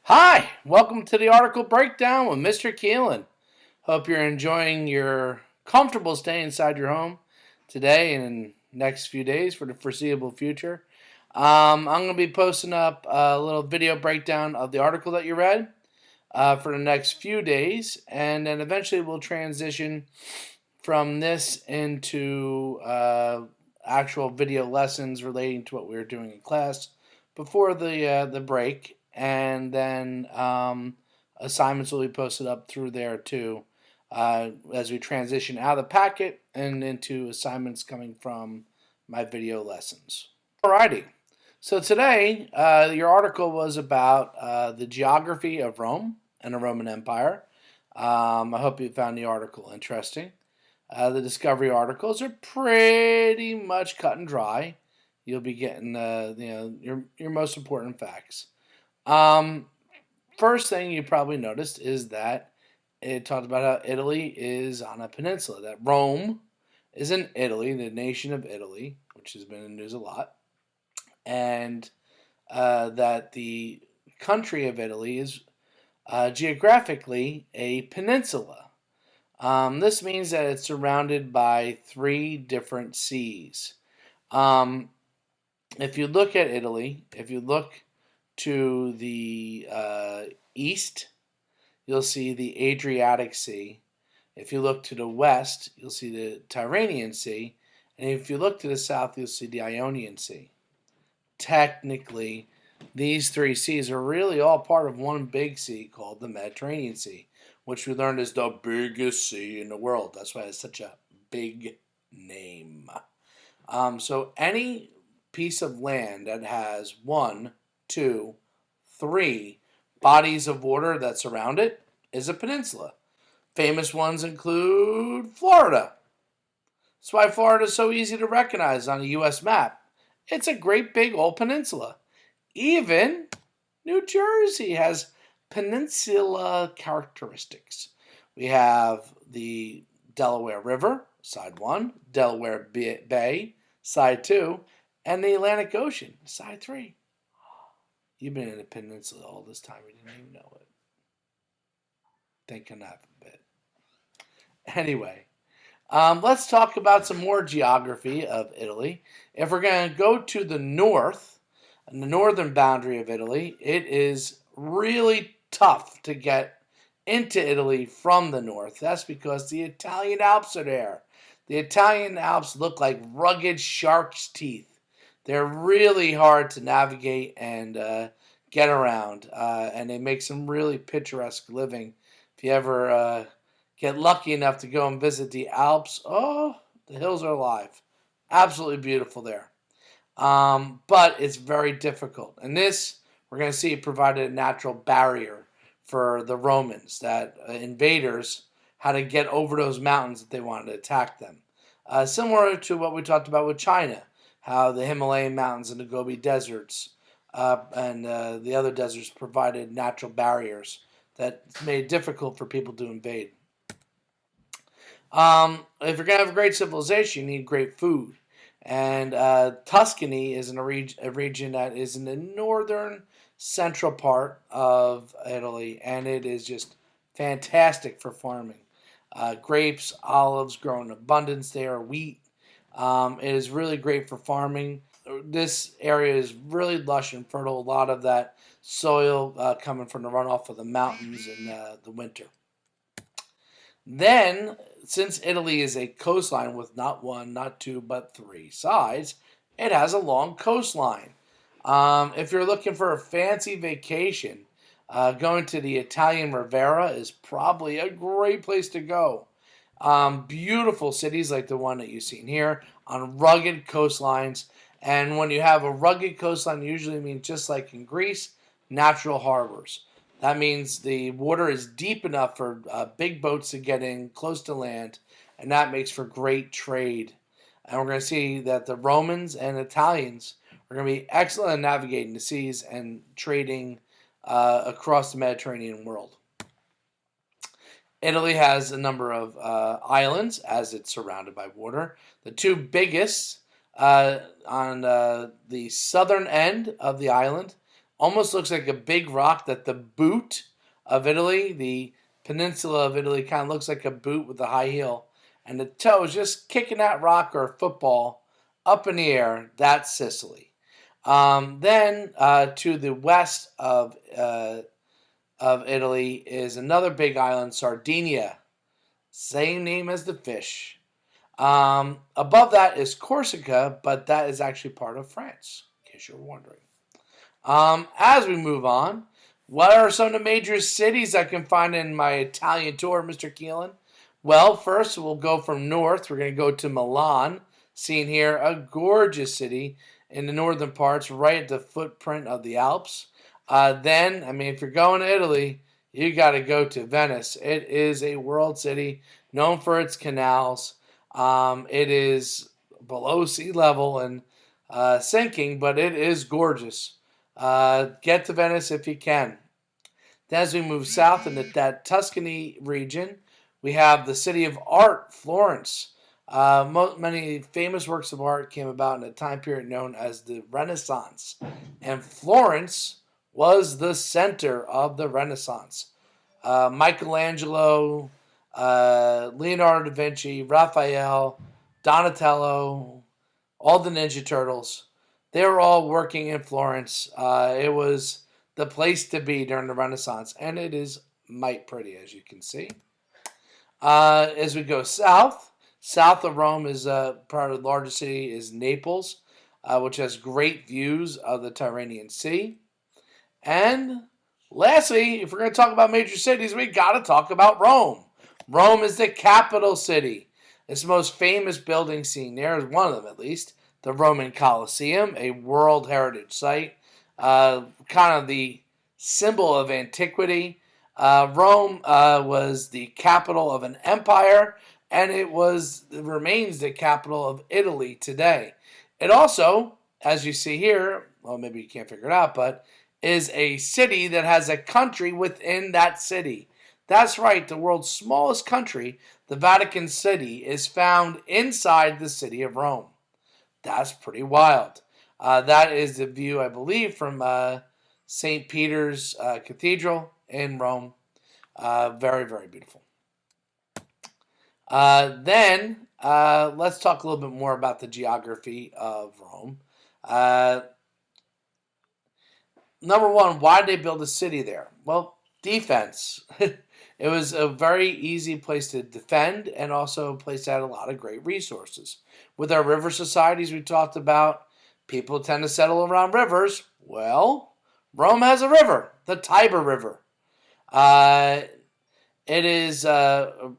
Hi, welcome to the article breakdown with Mr. Keelan. Hope you're enjoying your comfortable stay inside your home today and in the next few days for the foreseeable future. I'm going to be posting up a little video breakdown of the article that you read for the next few days, and then eventually we'll transition from this into actual video lessons relating to what we were doing in class before the break, and then assignments will be posted up through there too as we transition out of the packet and into assignments coming from my video lessons. Alrighty, so today your article was about the geography of Rome and the Roman Empire. I hope you found the article interesting. The discovery articles are pretty much cut and dry. You'll be getting your most important facts. First thing you probably noticed is that it talked about how Italy is on a peninsula. That Rome is in Italy, the nation of Italy, which has been in the news a lot, and that the country of Italy is geographically a peninsula. This means that it's surrounded by three different seas. If you look at Italy, if you look to the east, you'll see the Adriatic Sea. If you look to the west, you'll see the Tyrrhenian Sea. And if you look to the south, you'll see the Ionian Sea. Technically, these three seas are really all part of one big sea called the Mediterranean Sea, which we learned is the biggest sea in the world. That's why it's such a big name. So any piece of land that has 1, 2, 3 bodies of water that surround it is a peninsula. Famous ones include Florida. That's why Florida is so easy to recognize on a U.S. map. It's a great big old peninsula. Even New Jersey has peninsula characteristics. We have the Delaware River, side 1, Delaware Bay, side 2, and the Atlantic Ocean, side 3. You've been in a peninsula all this time, you didn't even know it. Think on that a bit. Anyway, let's talk about some more geography of Italy. If we're going to go to the north, and the northern boundary of Italy, it is really tough to get into Italy from the north. That's because the Italian Alps are there. The Italian Alps look like rugged shark's teeth. They're really hard to navigate and get around, and they make some really picturesque living. If you ever get lucky enough to go and visit the Alps, oh, the hills are alive. Absolutely beautiful there. But it's very difficult. And this, we're going to see, provided a natural barrier for the Romans, that invaders had to get over those mountains if they wanted to attack them. Similar to what we talked about with China, how the Himalayan mountains and the Gobi deserts and the other deserts provided natural barriers that made it difficult for people to invade. If you're going to have a great civilization, you need great food. And Tuscany is in a region that is in the northern central part of Italy, and it is just fantastic for farming. Grapes, olives grow in abundance there, wheat. It is really great for farming. This area is really lush and fertile. A lot of that soil coming from the runoff of the mountains in the winter. Then, since Italy is a coastline with not 1, not 2, but 3 sides, it has a long coastline. If you're looking for a fancy vacation, going to the Italian Riviera is probably a great place to go. Beautiful cities like the one that you've seen here on rugged coastlines. And when you have a rugged coastline, it usually means, just like in Greece, natural harbors. That means the water is deep enough for big boats to get in close to land, and that makes for great trade. And we're going to see that the Romans and Italians are going to be excellent at navigating the seas and trading across the Mediterranean world. Italy has a number of islands as it's surrounded by water. The two biggest on the southern end of the island Almost looks like a big rock that the boot of Italy, the peninsula of Italy, kind of looks like a boot with a high heel. And the toe is just kicking that rock or a football up in the air. That's Sicily. Then to the west of Italy is another big island, Sardinia. Same name as the fish. Above that is Corsica, but that is actually part of France, in case you're wondering. As we move on, what are some of the major cities I can find in my Italian tour, Mr. Keelan? Well, first we'll go from north. We're going to go to Milan, seen here, a gorgeous city in the northern parts, right at the footprint of the Alps. Then, if you're going to Italy, you got to go to Venice. It is a world city known for its canals. It is below sea level and sinking, but it is gorgeous. Get to Venice if you can. Then as we move south into that Tuscany region, we have the city of art, Florence. Many famous works of art came about in a time period known as the Renaissance. And Florence was the center of the Renaissance. Michelangelo, Leonardo da Vinci, Raphael, Donatello, all the Ninja Turtles. They were all working in Florence. It was the place to be during the Renaissance, and it is might pretty, as you can see. As we go south of Rome is part of the largest city is Naples, which has great views of the Tyrrhenian Sea. And lastly, if we're going to talk about major cities, we got to talk about Rome. Rome is the capital city. Its most famous building seen there is one of them, at least, the Roman Colosseum, a World Heritage Site, kind of the symbol of antiquity. Rome was the capital of an empire, and it remains the capital of Italy today. It also, as you see here, well, maybe you can't figure it out, but is a city that has a country within that city. That's right, the world's smallest country, the Vatican City, is found inside the city of Rome. That's pretty wild. That is the view, I believe, from St. Peter's Cathedral in Rome. Very, very beautiful. Then let's talk a little bit more about the geography of Rome. Number one, why did they build a city there? Well, defense. It was a very easy place to defend and also a place that had a lot of great resources. With our river societies we talked about, people tend to settle around rivers. Well, Rome has a river, the Tiber River. It is a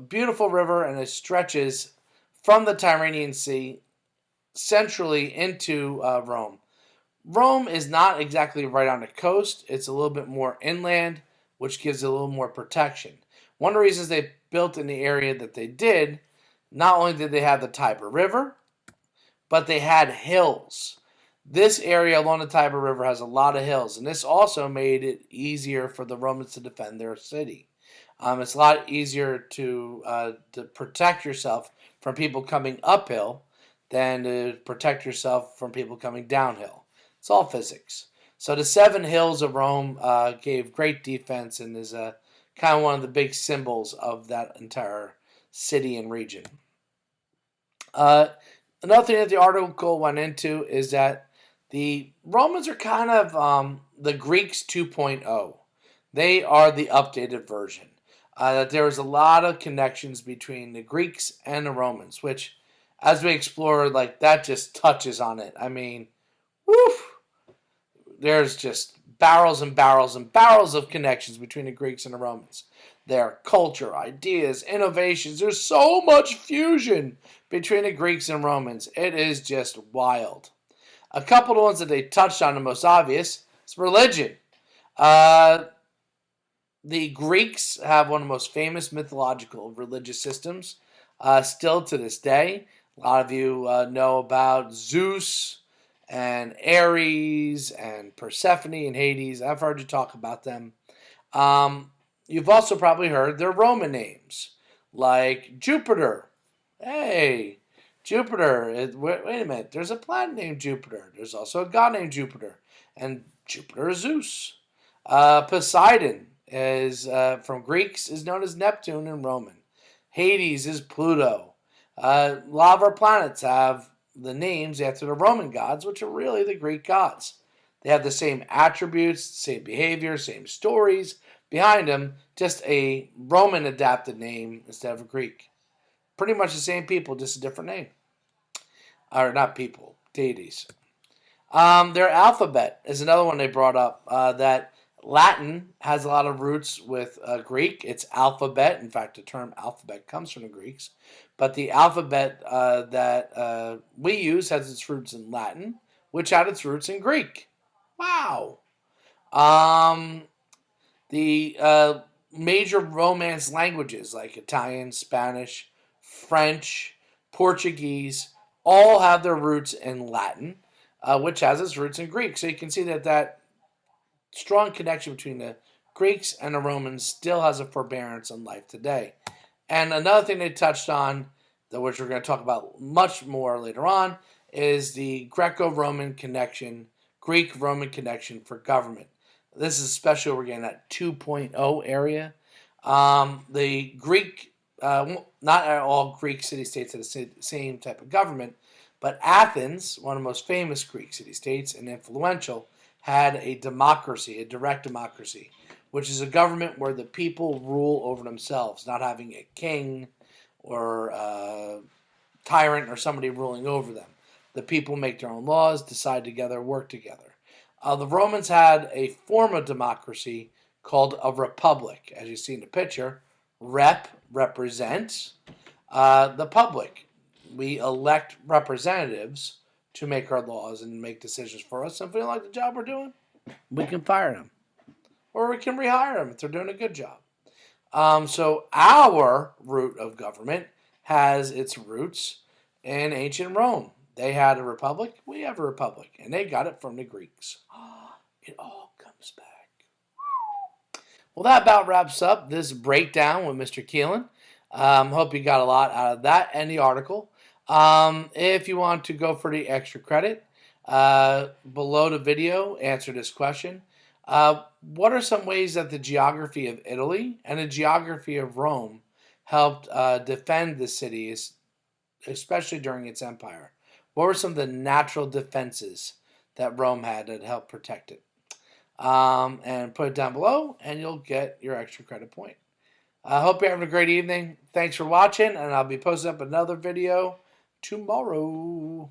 beautiful river, and it stretches from the Tyrrhenian Sea centrally into Rome. Rome is not exactly right on the coast. It's a little bit more inland, which gives it a little more protection. One of the reasons they built in the area that they did, not only did they have the Tiber River, but they had hills. This area along the Tiber River has a lot of hills, and this also made it easier for the Romans to defend their city. It's a lot easier to protect yourself from people coming uphill than to protect yourself from people coming downhill. It's all physics. So the 7 hills of Rome gave great defense and is kind of one of the big symbols of that entire city and region. Another thing that the article went into is that the Romans are kind of the Greeks 2.0. They are the updated version. There was a lot of connections between the Greeks and the Romans, which, as we explore, that just touches on it. Woof! There's just barrels and barrels and barrels of connections between the Greeks and the Romans. Their culture, ideas, innovations. There's so much fusion between the Greeks and Romans. It is just wild. A couple of the ones that they touched on, the most obvious, is religion. The Greeks have one of the most famous mythological religious systems still to this day. A lot of you know about Zeus and Ares and Persephone and Hades. I've heard you talk about them. You've also probably heard their Roman names, like Jupiter. Hey, Jupiter. Wait a minute. There's a planet named Jupiter. There's also a god named Jupiter. And Jupiter is Zeus. Poseidon is from Greeks is known as Neptune in Roman. Hades is Pluto. A lot of our planets have the names after the Roman gods, which are really the Greek gods. They have the same attributes, same behavior, same stories behind them, just a Roman adapted name instead of a Greek. Pretty much the same people, just a different name. Or not people, deities. Their alphabet is another one they brought up. That Latin has a lot of roots with Greek. It's alphabet. In fact, the term alphabet comes from the Greeks. But the alphabet that we use has its roots in Latin, which had its roots in Greek. Wow. The major Romance languages like Italian, Spanish, French, Portuguese all have their roots in Latin, which has its roots in Greek. So you can see that strong connection between the Greeks and the Romans still has a forbearance in life today. And another thing they touched on, which we're going to talk about much more later on, is the Greco-Roman connection, Greek-Roman connection for government. This is especially we're getting that 2.0 area. The Greek, not all Greek city-states have the same type of government, but Athens, one of the most famous Greek city-states and influential, had a democracy, a direct democracy, which is a government where the people rule over themselves, not having a king or a tyrant or somebody ruling over them. The people make their own laws, decide together, work together. The Romans had a form of democracy called a republic. As you see in the picture, represents the public. We elect representatives to make our laws and make decisions for us. And if we don't like the job we're doing, we can fire them. Or we can rehire them if they're doing a good job. So our root of government has its roots in ancient Rome. They had a republic, we have a republic, and they got it from the Greeks. It all comes back. Well, that about wraps up this breakdown with Mr. Keelan. Hope you got a lot out of that and the article. If you want to go for the extra credit, below the video, answer this question. What are some ways that the geography of Italy and the geography of Rome helped defend the city, especially during its empire? What were some of the natural defenses that Rome had that helped protect it? And put it down below, and you'll get your extra credit point. I hope you're having a great evening. Thanks for watching, and I'll be posting up another video tomorrow.